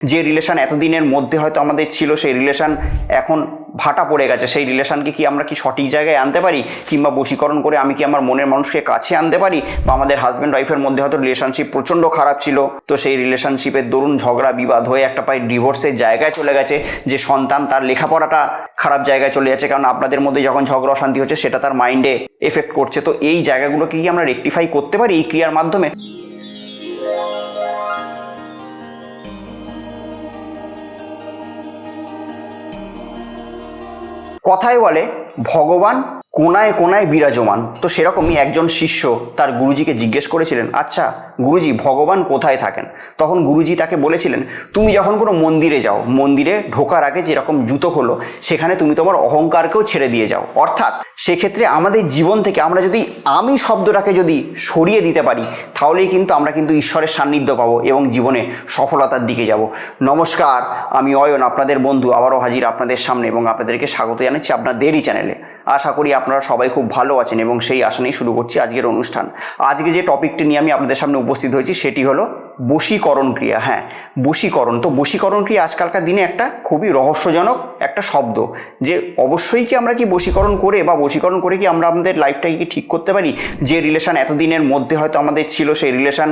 যে রিলেশন এতদিনের মধ্যে হয়তো আমাদের ছিল, সেই রিলেশন এখন ভাটা পড়ে গেছে, সেই রিলেশনকে কি আমরা কি সঠিক জায়গায় আনতে পারি, কিংবা বশীকরণ করে আমি কি আমার মনের মানুষকে কাছে আনতে পারি, বা আমাদের হাজব্যান্ড ওয়াইফের মধ্যে হয়তো রিলেশনশিপ প্রচণ্ড খারাপ ছিল, তো সেই রিলেশনশিপের দরুন ঝগড়া বিবাদ হয়ে একটা প্রায় ডিভোর্সের জায়গায় চলে গেছে, যে সন্তান তার লেখাপড়াটা খারাপ জায়গায় চলে যাচ্ছে, কারণ আপনাদের মধ্যে যখন ঝগড়া অশান্তি হচ্ছে সেটা তার মাইন্ডে এফেক্ট করছে। তো এই জায়গাগুলোকে কি আমরা রেকটিফাই করতে পারি এই ক্রিয়ার মাধ্যমে? কথায় বলে ভগবান কোনায় কোনায় বিরাজমান। তো সেরকমই একজন শিষ্য তার গুরুজিকে জিজ্ঞেস করেছিলেন, আচ্ছা গুরুজি, ভগবান কোথায় থাকেন? তখন গুরুজি তাকে বলেছিলেন, তুমি যখন কোনো মন্দিরে যাও, মন্দিরে ঢোকার আগে যেরকম জুতো খোলো, সেখানে তুমি তোমার অহংকারকেও ছেড়ে দিয়ে যাও। অর্থাৎ সেক্ষেত্রে আমাদের জীবন থেকে আমরা যদি আমি শব্দটাকে যদি সরিয়ে দিতে পারি, তাহলেই কিন্তু আমরা কিন্তু ঈশ্বরের সান্নিধ্য পাবো এবং জীবনে সফলতার দিকে যাব। নমস্কার, আমি অয়ন, আপনাদের বন্ধু, আবারও হাজির আপনাদের সামনে এবং আপনাদেরকে স্বাগত জানাচ্ছি আপনাদেরই চ্যানেলে। আশা করি আপনারা সবাই খুব ভালো আছেন এবং সেই আশা নিয়ে শুরু করছি আজকের অনুষ্ঠান। আজকে যে টপিকটি নিয়ে আমি আপনাদের সামনে উপস্থিত হয়েছি সেটি হলো বশীকরণ ক্রিয়া। হ্যাঁ, বশীকরণ। তো বশীকরণ ক্রিয়া আজকালকার দিনে একটা খুবই রহস্যজনক একটা শব্দ, যে অবশ্যই কি আমরা কি বশীকরণ করে বা বশীকরণ করে কি আমরা আমাদের লাইফটাকে কি ঠিক করতে পারি? যে রিলেশন এতদিনের মধ্যে হয়তো আমাদের ছিল, সেই রিলেশন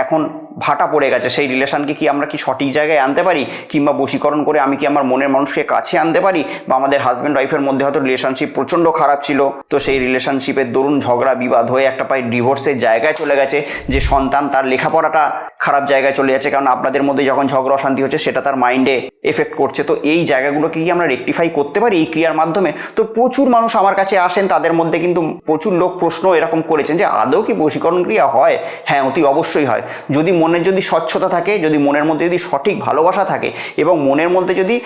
এখন ভাটা পড়ে গেছে, সেই রিলেশনকে কি আমরা কি সঠিক জায়গায় আনতে পারি, কিংবা বশীকরণ করে আমি কি আমার মনের মানুষকে কাছে আনতে পারি, বা আমাদের হাজব্যান্ড ওয়াইফের মধ্যে হয়তো রিলেশনশিপ প্রচণ্ড খারাপ ছিল, তো সেই রিলেশনশিপের দরুন ঝগড়া বিবাদ হয়ে একটা প্রায় ডিভোর্সের জায়গায় চলে গেছে, যে সন্তান তার লেখাপড়াটা খারাপ জায়গায় চলে যাচ্ছে, কারণ আপনাদের মধ্যে যখন ঝগড়া অশান্তি হচ্ছে সেটা তার মাইন্ডে এফেক্ট করছে। তো এই জায়গাগুলোকে কি আমরা রেকটিফাই করতে পারি এই ক্রিয়ার মাধ্যমে? তো প্রচুর মানুষ আমার কাছে আসেন, তাদের মধ্যে কিন্তু প্রচুর লোক প্রশ্ন এরকম করেছেন যে আদৌ কি বশীকরণ ক্রিয়া হয়? হ্যাঁ, অতি অবশ্যই হয়। যদি মনের যদি স্বচ্ছতা থাকে, যদি মনের মধ্যে যদি সঠিক ভালোবাসা থাকে, এবং মনের মধ্যে যদি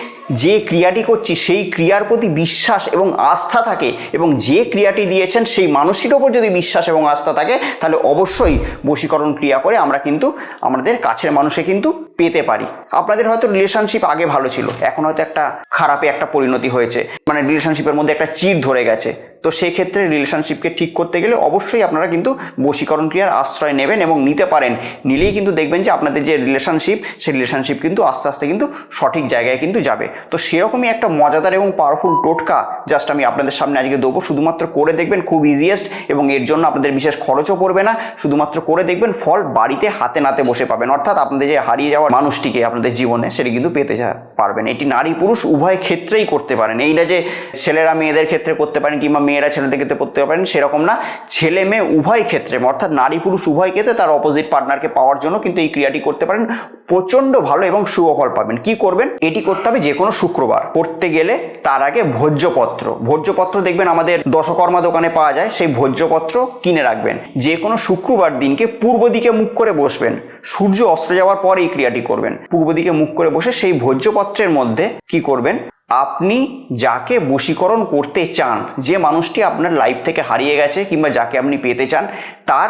যে ক্রিয়াটি করছি সেই ক্রিয়ার প্রতি বিশ্বাস এবং আস্থা থাকে, এবং যে ক্রিয়াটি দিয়েছেন সেই মানুষটির ওপর যদি বিশ্বাস এবং আস্থা থাকে, তাহলে অবশ্যই বশীকরণ ক্রিয়া করে আমরা কিন্তু আমাদের কাছের মানুষে কিন্তু পেতে পারি। আপনাদের হয়তো রিলেশনশিপ আগে ভালো ছিল, এখন হয়তো একটা খারাপে একটা পরিণতি হয়েছে, মানে রিলেশনশিপের মধ্যে একটা চিড় ধরে গেছে। তো সেই ক্ষেত্রে রিলেশনশিপকে ঠিক করতে গেলে অবশ্যই আপনারা কিন্তু বশীকরণ ক্রিয়ার আশ্রয় নেবেন এবং নিতে পারেন। নিলেই কিন্তু দেখবেন যে আপনাদের যে রিলেশনশিপ, সেই রিলেশনশিপ কিন্তু আস্তে আস্তে কিন্তু সঠিক জায়গায় কিন্তু যাবে। তো সেরকমই একটা মজাদার এবং পাওয়ারফুল টোটকা জাস্ট আমি আপনাদের সামনে আজকে দেবো। শুধুমাত্র করে দেখবেন, খুব ইজিয়েস্ট, এবং এর জন্য আপনাদের বিশেষ খরচও পড়বে না। শুধুমাত্র করে দেখবেন, ফল বাড়িতে হাতে নাতে বসে পাবেন। অর্থাৎ আপনাদের যে হারিয়ে যাওয়ার মানুষটিকে আপনাদের জীবনে, সেটি কিন্তু পেতে পারবেন। এটি নারী পুরুষ উভয় ক্ষেত্রেই করতে পারেন। এই না যে ছেলেরা মেয়েদের ক্ষেত্রে করতে পারেন কিংবা মেয়েরা ছেলেদের ক্ষেত্রে করতে পারেন, সেরকম না। ছেলে মেয়ে উভয় ক্ষেত্রে, অর্থাৎ নারী পুরুষ উভয় ক্ষেত্রে তার অপোজিট পার্টনারকে পাওয়ার জন্য কিন্তু এই ক্রিয়াটি করতে পারেন। প্রচণ্ড ভালো এবং শুভফল পাবেন। কি করবেন? এটি করতে হবে যে কোনো শুক্রবার। করতে গেলে তার আগে ভোজ্যপত্র দেখবেন আমাদের দশকর্মা দোকানে পাওয়া যায়, সেই ভোজ্যপত্র কিনে রাখবেন। যে কোনো শুক্রবার দিনকে পূর্ব দিকে মুখ করে বসবেন। সূর্য অস্ত যাওয়ার পর এই ক্রিয়াটি করবেন। পূর্ব দিকে মুখ করে বসে সেই ভোজ্যপত্রের মধ্যে কি করবেন? আপনি যাকে বশীকরণ করতে চান, যে মানুষটি আপনার লাইফ থেকে হারিয়ে গেছে কিংবা যাকে আপনি পেতে চান, তার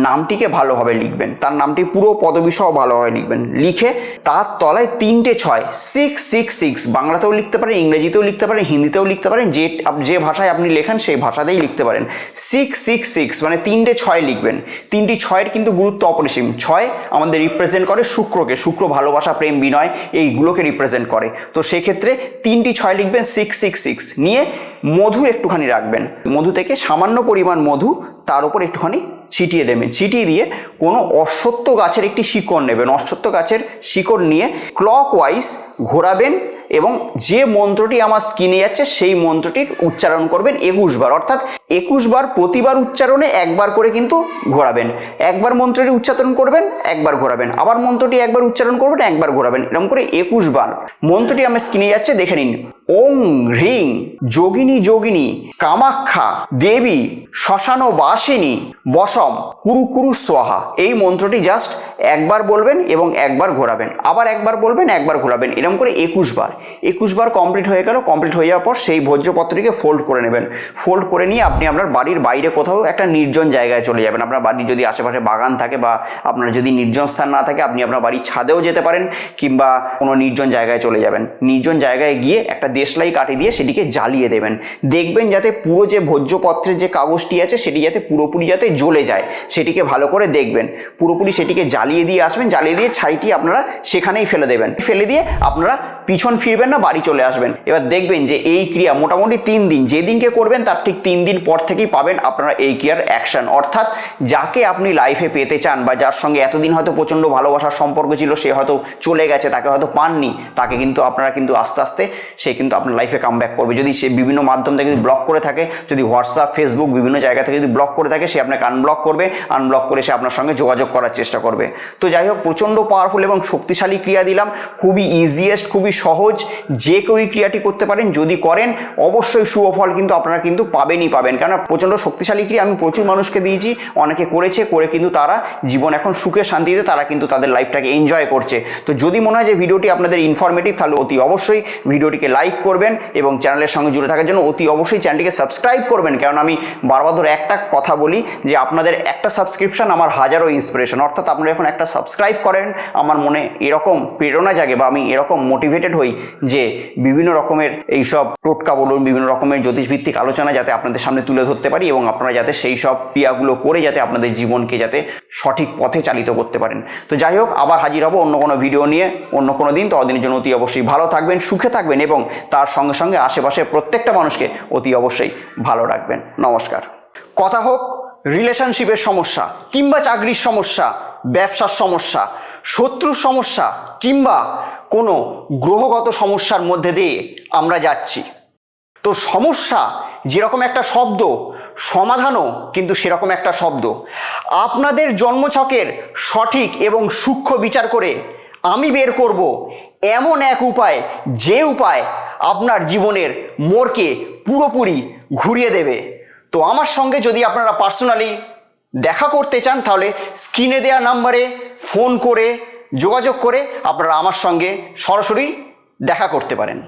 নামটিকে ভালোভাবে লিখবেন। তার নামটি পুরো পদবিসহ ভালোভাবে লিখবেন। লিখে তার তলায় 3টে 6, 666, বাংলাতেও লিখতে পারেন, ইংরেজিতেও লিখতে পারেন, হিন্দিতেও লিখতে পারেন, যে ভাষায় আপনি লেখেন সেই ভাষাতেই লিখতে পারেন। 666 মানে 3টে 6 লিখবেন। 3টি 6-এর কিন্তু গুরুত্ব অপরিসীম। 6 আমাদের রিপ্রেজেন্ট করে শুক্রকে। শুক্র ভালোবাসা, প্রেম, বিনয় এইগুলোকে রিপ্রেজেন্ট করে। তো সেক্ষেত্রে 3টি 6 লিখবেন, 666 নিয়ে মধু একটুখানি রাখবেন। মধু থেকে সামান্য পরিমাণ মধু তার উপর একটুখানি ছিটিয়ে দেবেন। ছিটিয়ে দিয়ে কোনো অশ্বত্থ গাছের একটি শিকড় নেবেন। অশ্বত্থ গাছের শিকড় নিয়ে ক্লকওয়াইজ ঘোরাবেন এবং যে মন্ত্রটি আমার স্ক্রিনে যাচ্ছে সেই মন্ত্রটির উচ্চারণ করবেন 21 বার। অর্থাৎ 21 বার, প্রতিবার উচ্চারণে একবার করে কিন্তু ঘোরাবেন। একবার মন্ত্রটি উচ্চারণ করবেন, একবার ঘোরাবেন, আবার মন্ত্রটি একবার উচ্চারণ করবেন, একবার ঘোরাবেন, এরকম করে 21 বার। মন্ত্রটি আমার স্ক্রিনে যাচ্ছে, দেখে নিন। ওং হ্রিং যোগিনী যোগিনী কামাখ্যা দেবী শ্মশানবাসিনী বসম কুরু কুরু স্বাহা। এই মন্ত্রটি জাস্ট একবার বলবেন এবং একবার ঘোরাবেন, আবার একবার বলবেন, একবার ঘোরাবেন, এরকম করে 21 বার। 21 বার কমপ্লিট হয়ে গেল। কমপ্লিট হয়ে যাওয়ার পর সেই ভোজ্যপত্রটিকে ফোল্ড করে নেবেন। ফোল্ড করে নিয়ে আপনি আপনি আপনার বাড়ির বাইরে কোথাও একটা নির্জন জায়গায় চলে যাবেন। আপনার বাড়ির যদি আশেপাশে বাগান থাকে বা আপনার যদি নির্জন স্থান না থাকে, আপনি আপনার বাড়ির ছাদেও যেতে পারেন কিংবা কোনো নির্জন জায়গায় চলে যাবেন। নির্জন জায়গায় গিয়ে একটা দেশলাই কাঠি দিয়ে সেটিকে জ্বালিয়ে দেবেন। দেখবেন যাতে পুরো যে ভোজ্যপত্রের যে কাগজটি আছে সেটি যাতে পুরোপুরি যাতে জ্বলে যায়, সেটিকে ভালো করে দেখবেন। পুরোপুরি সেটিকে জ্বালিয়ে দিয়ে আসবেন, জ্বালিয়ে দিয়ে ছাইটি আপনারা সেখানেই ফেলে দেবেন। ফেলে দিয়ে আপনারা পিছন ফিরবেন না, বাড়ি চলে আসবেন। এবার দেখবেন যে এই ক্রিয়া মোটামুটি 3 দিন, যেদিনকে করবেন তার ঠিক 3 দিন পর থেকেই পাবেন আপনারা এই ক্রিয়ার অ্যাকশন। অর্থাৎ যাকে আপনি লাইফে পেতে চান বা যার সঙ্গে এতদিন হয়তো প্রচণ্ড ভালোবাসার সম্পর্ক ছিল, সে হয়তো চলে গেছে, তাকে হয়তো পাননি, তাকে কিন্তু আপনারা কিন্তু আস্তে আস্তে সে কিন্তু আপনার লাইফে কামব্যাক করবে। যদি সে বিভিন্ন মাধ্যম থেকে যদি ব্লক করে থাকে, যদি হোয়াটসঅ্যাপ, ফেসবুক বিভিন্ন জায়গা থেকে যদি ব্লক করে থাকে, সে আপনাকে আনব্লক করবে, আনব্লক করে সে আপনার সঙ্গে যোগাযোগ করার চেষ্টা করবে। তো যাই হোক, প্রচণ্ড পাওয়ারফুল এবং শক্তিশালী ক্রিয়া দিলাম, খুবই ইজিয়েস্ট, খুবই সহজ, যে কেউ এই ক্রিয়াটি করতে পারেন। যদি করেন অবশ্যই শুভ ফল কিন্তু আপনারা কিন্তু পাবেনই পাবেন, কেননা প্রচণ্ড শক্তিশালী ক্রিয়া। আমি প্রচুর মানুষকে দিয়েছি, অনেকে করেছে, করে কিন্তু তারা জীবন এখন সুখে শান্তিতে তারা কিন্তু তাদের লাইফটাকে এনজয় করছে। তো যদি মনে হয় যে ভিডিওটি আপনাদের ইনফরমেটিভ, তাহলে অতি অবশ্যই ভিডিওটিকে লাইক করবেন এবং চ্যানেলের সঙ্গে জুড়ে থাকার জন্য অতি অবশ্যই চ্যানেলটিকে সাবস্ক্রাইব করবেন। কারণ আমি বারবার ধরে একটা কথা বলি যে আপনাদের একটা সাবস্ক্রিপশন আমার হাজারো ইন্সপিরেশন। অর্থাৎ আপনারা যখন একটা সাবস্ক্রাইব করেন, আমার মনে এরকম প্রেরণা জাগে বা আমি এরকম মোটিভেটেড হই যে বিভিন্ন রকমের এইসব টোটকা বলুন, বিভিন্ন রকমের জ্যোতিষভিত্তিক আলোচনা যাতে আপনাদের সামনে তুলে ধরতে পারি এবং আপনারা যাতে সেই সব ক্রিয়াগুলো করে যাতে আপনাদের জীবনকে যাতে সঠিক পথে চালিত করতে পারেন। তো যাই হোক, আবার হাজির হব অন্য কোনো ভিডিও নিয়ে অন্য কোনো দিন। ততদিনের জন্য অতি অবশ্যই ভালো থাকবেন, সুখে থাকবেন এবং তার সঙ্গে সঙ্গে আশেপাশের প্রত্যেকটা মানুষকে অতি অবশ্যই ভালো রাখবেন। নমস্কার। কথা হোক রিলেশনশিপের সমস্যা কিংবা চাকরির সমস্যা, ব্যবসার সমস্যা, শত্রুর সমস্যা কিংবা কোনো গ্রহগত সমস্যার মধ্যে দিয়ে আমরা যাচ্ছি, তো সমস্যা যেরকম একটা শব্দ, সমাধানও কিন্তু সেরকম একটা শব্দ। আপনাদের জন্মছকের সঠিক এবং সূক্ষ্ম বিচার করে আমি বের করব এমন এক উপায়, যে উপায় আপনার জীবনের মোড়কে পুরোপুরি ঘুরিয়ে দেবে। তো আমার সঙ্গে যদি আপনারা পার্সোনালি দেখা করতে চান, তাহলে স্ক্রিনে দেওয়া নাম্বারে ফোন করে যোগাযোগ করে আপনারা আমার সঙ্গে সরাসরি দেখা করতে পারেন।